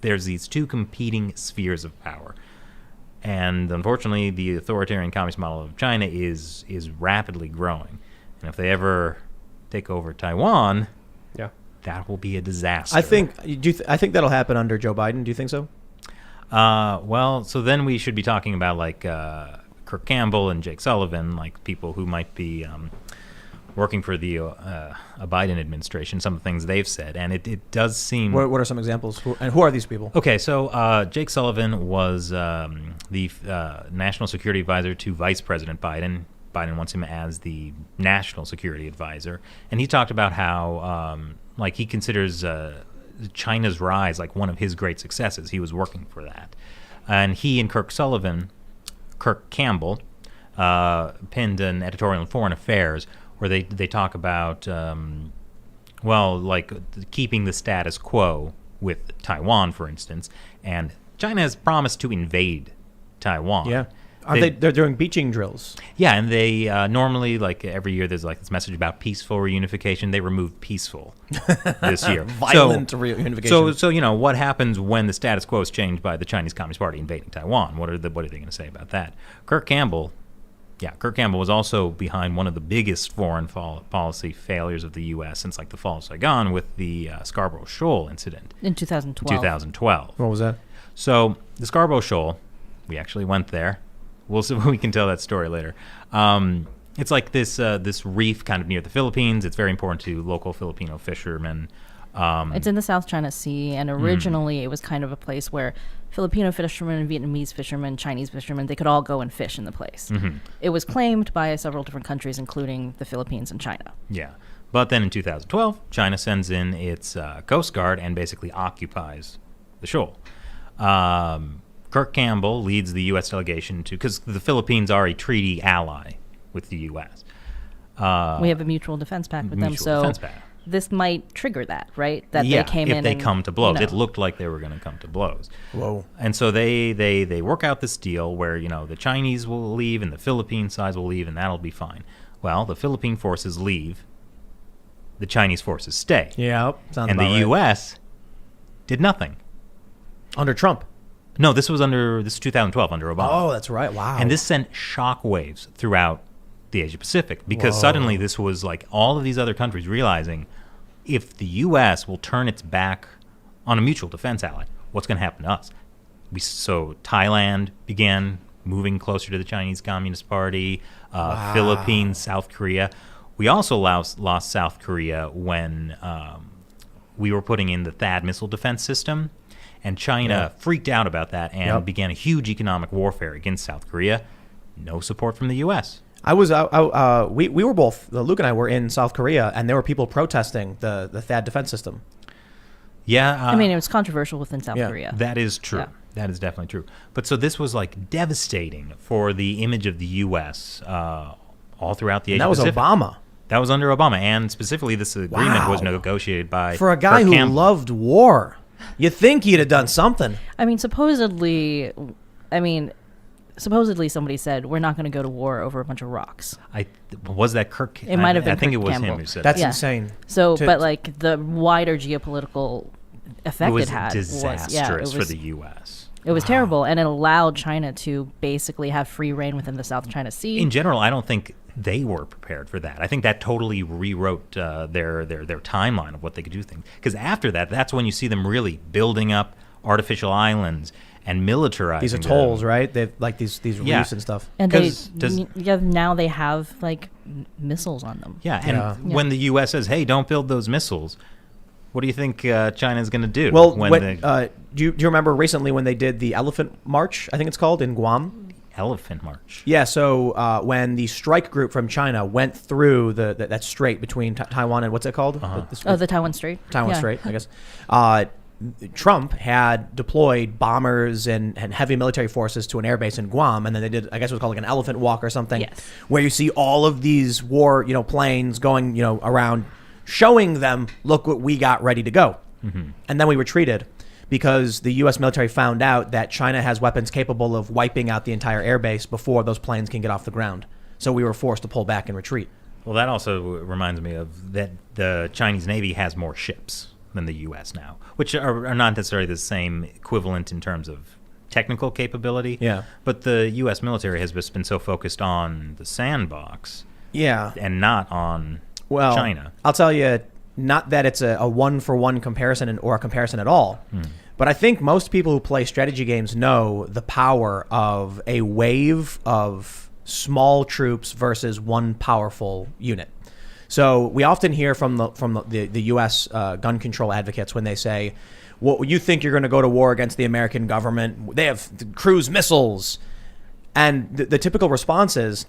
there's these two competing spheres of power. And unfortunately, the authoritarian communist model of China is rapidly growing. And if they ever take over Taiwan, that will be a disaster. I think that'll happen under Joe Biden. Do you think so? Well, so then we should be talking about like Kirk Campbell and Jake Sullivan, like people who might be working for the a Biden administration, some of the things they've said. And it does seem... What are some examples? Who are these people? Okay, so Jake Sullivan was the national security advisor to Vice President Biden. Biden wants him as the national security advisor. And he talked about how like he considers China's rise like one of his great successes. He was working for that. And he and Kirk Campbell, penned an editorial in Foreign Affairs where they talk about, like keeping the status quo with Taiwan, for instance. And China has promised to invade Taiwan. Yeah. They're doing beaching drills. Yeah, and they normally, like every year, there's like this message about peaceful reunification. They removed peaceful this year. Violent reunification. So what happens when the status quo is changed by the Chinese Communist Party invading Taiwan? What are they going to say about that? Kirk Campbell was also behind one of the biggest foreign policy failures of the U.S. since like the fall of Saigon with the Scarborough Shoal incident in 2012. What was that? So the Scarborough Shoal, we actually went there. We can tell that story later. It's like this reef kind of near the Philippines. It's very important to local Filipino fishermen. It's in the South China Sea, and originally it was kind of a place where Filipino fishermen, Vietnamese fishermen, Chinese fishermen, they could all go and fish in the place. Mm-hmm. It was claimed by several different countries, including the Philippines and China. Yeah. But then in 2012, China sends in its Coast Guard and basically occupies the shoal. Kirk Campbell leads the U.S. delegation because the Philippines are a treaty ally with the U.S. We have a mutual defense pact with them, so this might trigger that, right? That they came in. If they come to blows. It looked like they were going to come to blows. Whoa. And so they work out this deal where, the Chinese will leave and the Philippine side will leave, and that'll be fine. Well, the Philippine forces leave. The Chinese forces stay. Yeah, sounds and about the right. U.S. did nothing. Under Trump? No, this was 2012 under Obama. Oh, that's right. Wow. And this sent shockwaves throughout the Asia Pacific because suddenly this was like all of these other countries realizing if the U.S. will turn its back on a mutual defense ally, what's going to happen to us? So Thailand began moving closer to the Chinese Communist Party, Philippines, South Korea. We also lost South Korea when we were putting in the THAAD missile defense system. And China freaked out about that and began a huge economic warfare against South Korea. No support from the U.S. We were both, Luke and I were in South Korea, and there were people protesting the THAAD defense system. Yeah. it was controversial within South Korea. That is true. Yeah. That is definitely true. But so this was like devastating for the image of the U.S. All throughout the Asia Pacific. That was Obama. That was under Obama. And specifically, this agreement was negotiated by for a guy Kirk who Campbell. loved war. You'd think he'd have done something. Supposedly somebody said, we're not going to go to war over a bunch of rocks. Was that Kirk? It might have been I think Kirk it was Campbell. him who said That's that. insane. So, but like the wider geopolitical effect it had disastrous for the U.S. It was terrible, and it allowed China to basically have free reign within the South China Sea. In general, I don't think they were prepared for that. I think that totally rewrote their timeline of what they could do things. Because after that, that's when you see them really building up artificial islands and militarizing these atolls, right? They've like these reefs and stuff. And now they have like missiles on them. Yeah, and when the U.S. says, "Hey, don't build those missiles," what do you think China's going to do? Well, do you remember recently when they did the Elephant March? I think it's called in Guam. Elephant March. Yeah, so when the strike group from China went through that strait between Taiwan and what's it called? The Taiwan Strait. Taiwan Strait, I guess. Trump had deployed bombers and heavy military forces to an airbase in Guam, and then they did, I guess it was called like an elephant walk or something, where you see all of these war, planes going, around, showing them, look what we got ready to go. Mm-hmm. And then we retreated because the U.S. military found out that China has weapons capable of wiping out the entire airbase before those planes can get off the ground. So we were forced to pull back and retreat. Well, that also reminds me of that the Chinese Navy has more ships. than the U.S. now, which are not necessarily the same equivalent in terms of technical capability. Yeah. But the U.S. military has just been so focused on the sandbox. Yeah. And not on China. I'll tell you, not that it's a one-for-one comparison or a comparison at all, but I think most people who play strategy games know the power of a wave of small troops versus one powerful unit. So we often hear from the U.S. Gun control advocates when they say, well, you think you're going to go to war against the American government? They have cruise missiles. And the typical response is,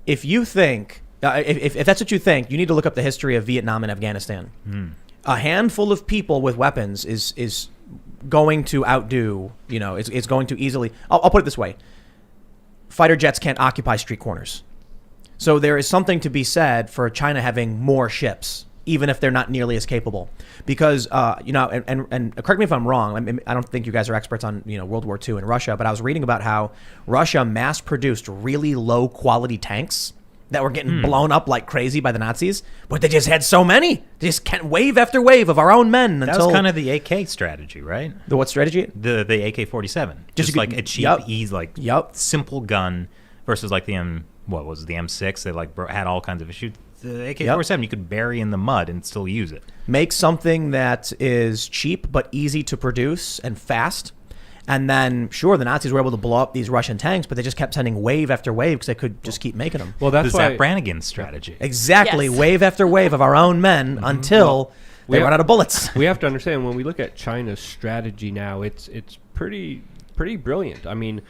if you think, if that's what you think, you need to look up the history of Vietnam and Afghanistan. A handful of people with weapons is going to outdo, it's going to easily, I'll put it this way. Fighter jets can't occupy street corners. So there is something to be said for China having more ships, even if they're not nearly as capable. Because, and correct me if I'm wrong, I don't think you guys are experts on, World War II and Russia, but I was reading about how Russia mass-produced really low-quality tanks that were getting blown up like crazy by the Nazis, but they just had so many. They just can't wave after wave of our own men until... That was kind of the AK strategy, right? The what strategy? The AK-47. Just like a cheap, easy, simple gun versus like the M6? They had all kinds of issues. The AK-47 you could bury in the mud and still use it. Make something that is cheap but easy to produce and fast. And then, sure, the Nazis were able to blow up these Russian tanks, but they just kept sending wave after wave because they could just keep making them. Well, that's Zap Brannigan's strategy. Exactly. Yes. Wave after wave of our own men until they run out of bullets. We have to understand, when we look at China's strategy now, it's pretty brilliant. I mean,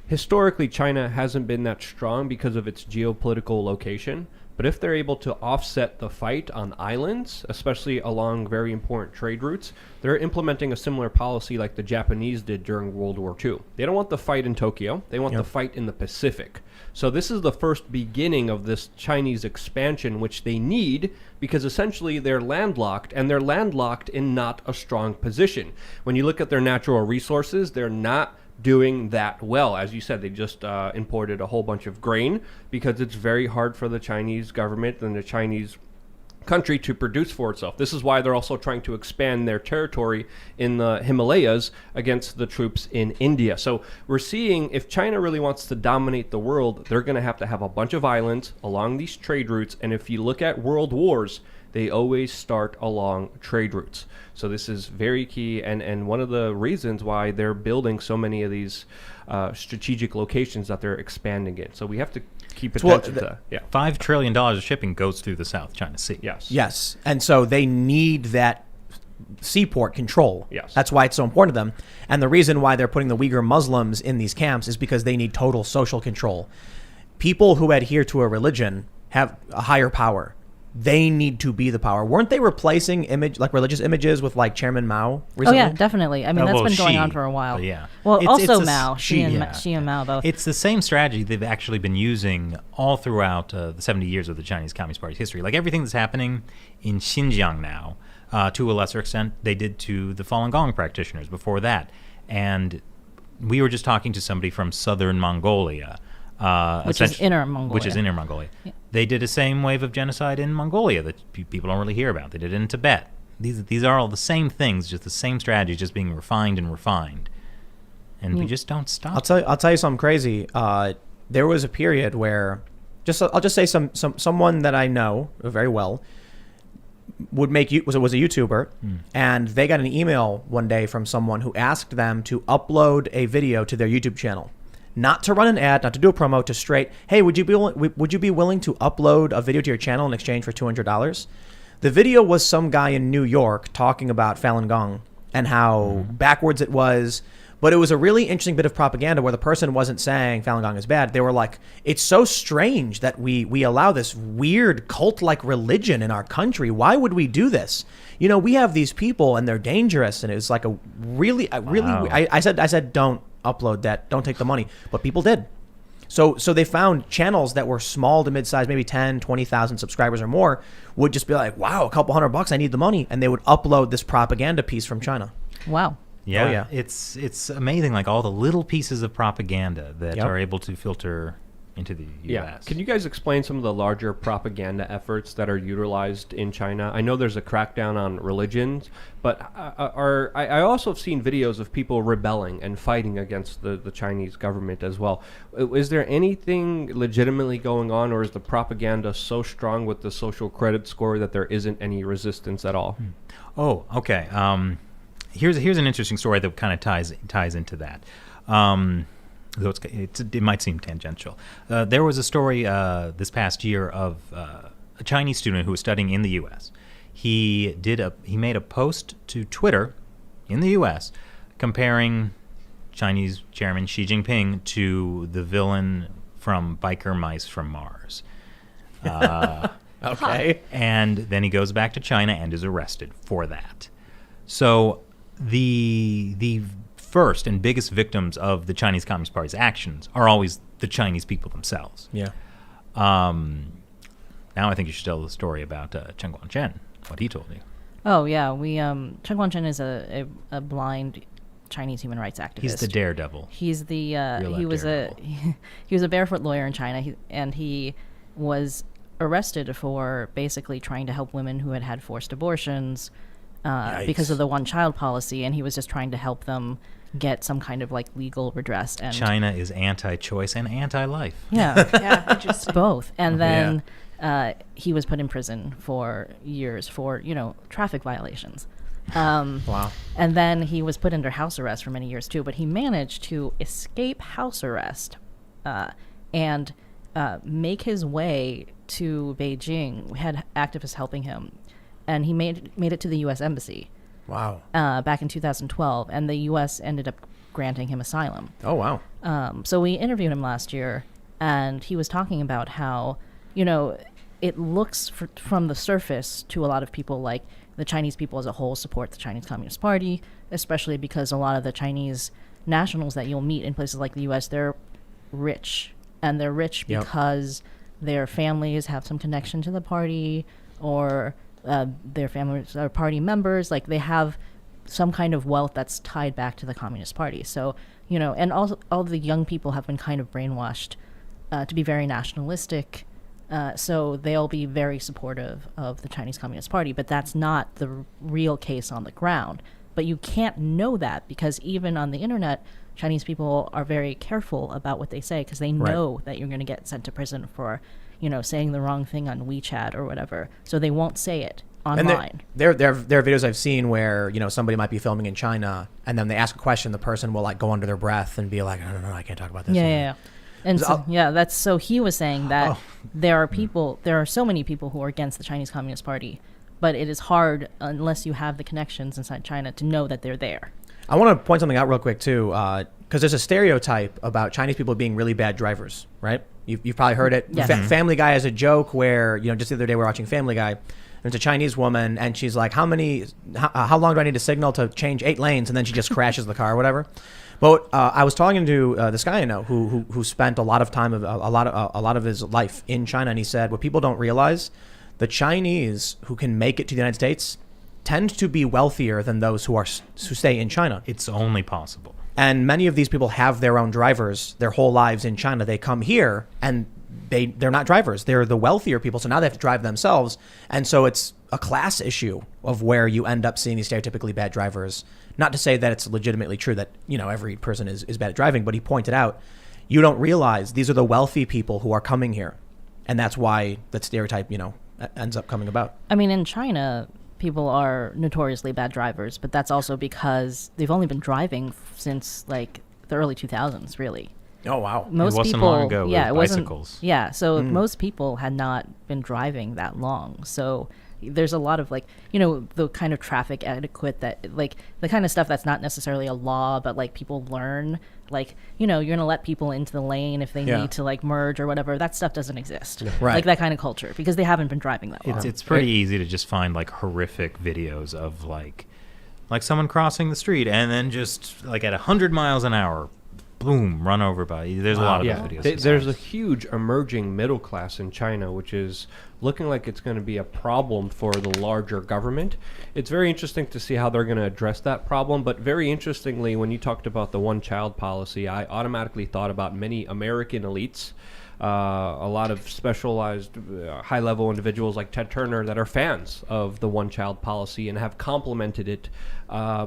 historically, China hasn't been that strong because of its geopolitical location. But if they're able to offset the fight on islands, especially along very important trade routes, they're implementing a similar policy like the Japanese did during World War II. They don't want the fight in Tokyo. They want the fight in the Pacific. So this is the first beginning of this Chinese expansion, which they need because essentially they're landlocked, and they're landlocked in not a strong position. When you look at their natural resources, they're not doing that well. As you said, they just imported a whole bunch of grain because it's very hard for the Chinese government and the Chinese country to produce for itself. This is why they're also trying to expand their territory in the Himalayas against the troops in India. So we're seeing, if China really wants to dominate the world, they're going to have a bunch of islands along these trade routes. And if you look at world wars, they always start along trade routes. So this is very key, and one of the reasons why they're building so many of these strategic locations that they're expanding in. So we have to keep attention to that. $5 trillion of shipping goes through the South China Sea. Yes. And so they need that seaport control. Yes. That's why it's so important to them. And the reason why they're putting the Uyghur Muslims in these camps is because they need total social control. People who adhere to a religion have a higher power. They need to be the power. Weren't they replacing religious images with like Chairman Mao recently? Oh yeah, definitely. I mean, that's been going on for a while. Yeah. Well, Mao, Xi and Mao both. It's the same strategy they've actually been using all throughout the 70 years of the Chinese Communist Party's history. Like everything that's happening in Xinjiang now, to a lesser extent, they did to the Falun Gong practitioners before that. And we were just talking to somebody from southern Mongolia. Which is Inner Mongolia. Yeah. They did the same wave of genocide in Mongolia that people don't really hear about. They did it in Tibet. These are all the same things, just the same strategy, just being refined and refined. And we just don't stop. I'll tell you something crazy. There was a period where, I'll just say someone that I know very well was a YouTuber, and they got an email one day from someone who asked them to upload a video to their YouTube channel. Not to run an ad, not to do a promo, to straight, hey, would you be willing to upload a video to your channel in exchange for $200? The video was some guy in New York talking about Falun Gong and how backwards it was, but it was a really interesting bit of propaganda where the person wasn't saying Falun Gong is bad. They were like, it's so strange that we allow this weird cult-like religion in our country. Why would we do this? We have these people and they're dangerous, and it was like I said, don't upload that, don't take the money, but people did. So they found channels that were small to mid-size, maybe 10, 20,000 subscribers or more, would just be like, wow, a couple $100, I need the money, and they would upload this propaganda piece from China. Wow. Yeah, oh, yeah. It's amazing, like all the little pieces of propaganda that are able to filter into the U.S. Yeah. Can you guys explain some of the larger propaganda efforts that are utilized in China? I know there's a crackdown on religions, but I also have seen videos of people rebelling and fighting against the Chinese government as well. Is there anything legitimately going on, or is the propaganda so strong with the social credit score that there isn't any resistance at all? Oh, okay. Here's an interesting story that kind of ties into that. Though it might seem tangential. There was a story this past year of a Chinese student who was studying in the U.S. He made a post to Twitter in the U.S. comparing Chinese Chairman Xi Jinping to the villain from Biker Mice from Mars. Okay. And then he goes back to China and is arrested for that. So the first and biggest victims of the Chinese Communist Party's actions are always the Chinese people themselves. Yeah. Now I think you should tell the story about Chen Guangchen, what he told you. Oh yeah, Chen Guangchen is a blind Chinese human rights activist. He's the daredevil. He's the he was daredevil. he was a barefoot lawyer in China, and he was arrested for basically trying to help women who had had forced abortions because of the one-child policy, and he was just trying to help them get some kind of like legal redress. And China is anti-choice and anti-life. yeah, Yeah, interesting. both. And then he was put in prison for years for traffic violations. Wow. And then he was put under house arrest for many years too, but he managed to escape house arrest and make his way to Beijing. We had activists helping him, and he made it to the U.S. Embassy. Wow. Back in 2012, and the U.S. ended up granting him asylum. Oh, wow. So we interviewed him last year, and he was talking about how, it looks from the surface to a lot of people like the Chinese people as a whole support the Chinese Communist Party, especially because a lot of the Chinese nationals that you'll meet in places like the U.S., they're rich. And they're rich because their families have some connection to the party, or their families are party members. Like, they have some kind of wealth that's tied back to the Communist Party. So, and also all the young people have been kind of brainwashed to be very nationalistic. So they'll be very supportive of the Chinese Communist Party, but that's not the real case on the ground. But you can't know that, because even on the internet, Chinese people are very careful about what they say, because they know that you're going to get sent to prison for, saying the wrong thing on WeChat or whatever. So they won't say it online. And there are videos I've seen where, somebody might be filming in China, and then they ask a question, the person will like go under their breath and be like, no, I can't talk about this. Yeah. And so he was saying that there are so many people who are against the Chinese Communist Party, but it is hard unless you have the connections inside China to know that they're there. I want to point something out real quick too, because there's a stereotype about Chinese people being really bad drivers, right? You've probably heard it. Yes. Family Guy has a joke where, just the other day we were watching Family Guy. There's a Chinese woman, and she's like, how long do I need to signal to change 8 lanes? And then she just crashes the car or whatever. But I was talking to this guy I know who spent a lot of time a lot of his life in China, and he said what people don't realize, the Chinese who can make it to the United States tend to be wealthier than those who stay in China. It's only possible. And many of these people have their own drivers their whole lives in China. They come here and they're not drivers. They're the wealthier people, so now they have to drive themselves. And so it's a class issue of where you end up seeing these stereotypically bad drivers. Not to say that it's legitimately true that, every person is bad at driving, but he pointed out, you don't realize these are the wealthy people who are coming here. And that's why that stereotype, ends up coming about. I mean, in China, people are notoriously bad drivers, but that's also because they've only been driving since like the early 2000s, really. Oh, wow. Most it wasn't people, long ago with bicycles. Most people had not been driving that long. So there's a lot of like, the kind of traffic etiquette that like the kind of stuff that's not necessarily a law, but like people learn, like, you're going to let people into the lane if they need to like merge or whatever. That stuff doesn't exist. Right. Like that kind of culture, because they haven't been driving that long. It's pretty easy to just find like horrific videos of like someone crossing the street and then just like at 100 miles an hour, boom, run over by. There's a lot of those videos. There's a huge emerging middle class in China, which is looking like it's going to be a problem for the larger government. It's very interesting to see how they're going to address that problem. But very interestingly, when you talked about the one-child policy, I automatically thought about many American elites a lot of specialized high-level individuals like Ted Turner that are fans of the one-child policy and have complimented it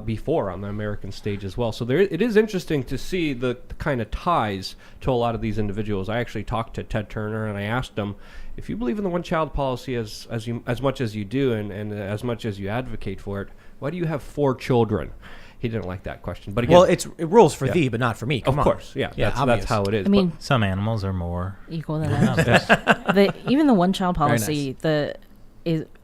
before on the American stage as well. So it is interesting to see the kind of ties to a lot of these individuals. I actually talked to Ted Turner and I asked him, if you believe in the one-child policy as much as you do and as much as you advocate for it, why do you have 4 children? He didn't like that question. But again, well, it rules for thee, but not for me. Come of on. course, that's how it is. I mean, some animals are more equal than others. Even the one-child policy, the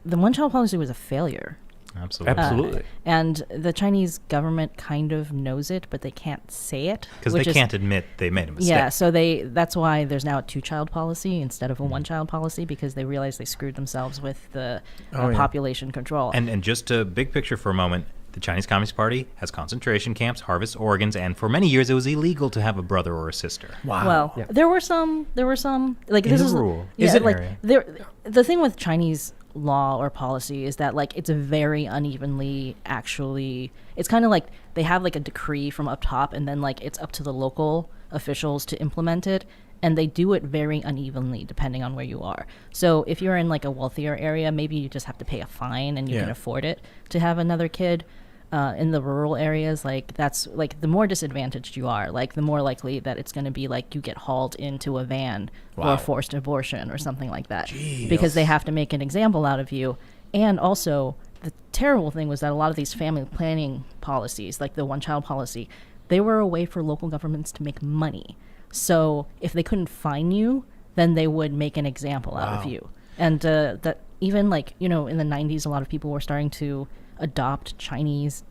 one-child policy was a failure. Absolutely. And the Chinese government kind of knows it, but they can't say it. Because they can't admit they made a mistake. Yeah, so that's why there's now a 2-child policy instead of a 1-child policy, because they realize they screwed themselves with the population control. And just a big picture for a moment, the Chinese Communist Party has concentration camps, harvests organs, and for many years it was illegal to have a brother or a sister. Wow. Well, there were some like In this the is rule. Yeah, Is it like area? the thing with Chinese law or policy is that like it's a very unevenly actually. It's kind of like they have like a decree from up top, and then like it's up to the local officials to implement it. And they do it very unevenly depending on where you are. So if you're in like a wealthier area, maybe you just have to pay a fine and you can afford it to have another kid. In the rural areas, like that's like the more disadvantaged you are, like the more likely that it's going to be like you get hauled into a van or a forced abortion or something like that. Because they have to make an example out of you. And also the terrible thing was that a lot of these family planning policies, like the one-child policy, they were a way for local governments to make money. So if they couldn't fine you, then they would make an example out of you. And that even like, in the 90s, a lot of people were starting to adopt Chinese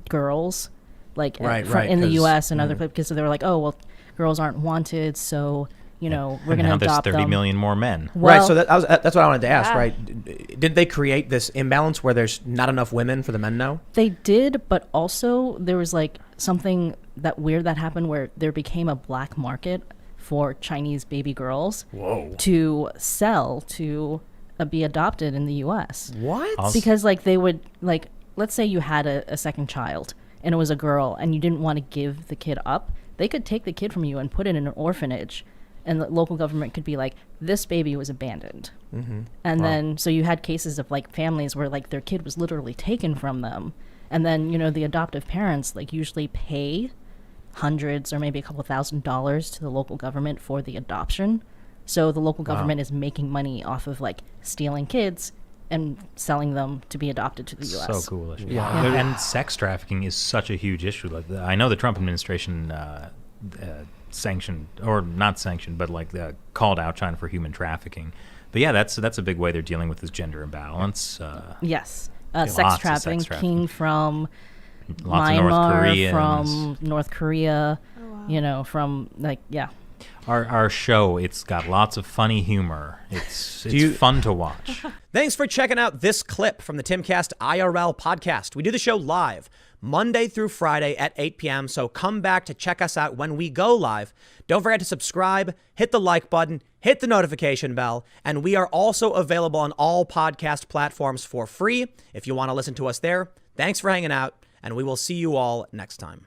girls, like in the U.S. and other places, because they were like, oh, well, girls aren't wanted, so, we're going to adopt there's 30 them. million more men. Well, right, so that's what I wanted to ask, right? Did they create this imbalance where there's not enough women for the men now? They did, but also there was like something that weird that happened where there became a black market for Chinese baby girls to sell to be adopted in the U.S. What? Because like they would like, let's say you had a second child and it was a girl and you didn't want to give the kid up, they could take the kid from you and put it in an orphanage, and the local government could be like, this baby was abandoned. And then so you had cases of like families where like their kid was literally taken from them, and then the adoptive parents like usually pay hundreds or maybe a couple $1,000s to the local government for the adoption. So the local government is making money off of like stealing kids and selling them to be adopted to the U.S. So cool. Yeah. And sex trafficking is such a huge issue. Like I know the Trump administration sanctioned, or not sanctioned, but like called out China for human trafficking. But yeah, that's a big way they're dealing with this gender imbalance. Yes. Sex trafficking came from lots Myanmar, from North Korea, from like, Our show, it's got lots of funny humor. It's fun to watch. Thanks for checking out this clip from the Timcast IRL podcast. We do the show live Monday through Friday at 8 p.m., so come back to check us out when we go live. Don't forget to subscribe, hit the like button, hit the notification bell, and we are also available on all podcast platforms for free if you want to listen to us there. Thanks for hanging out, and we will see you all next time.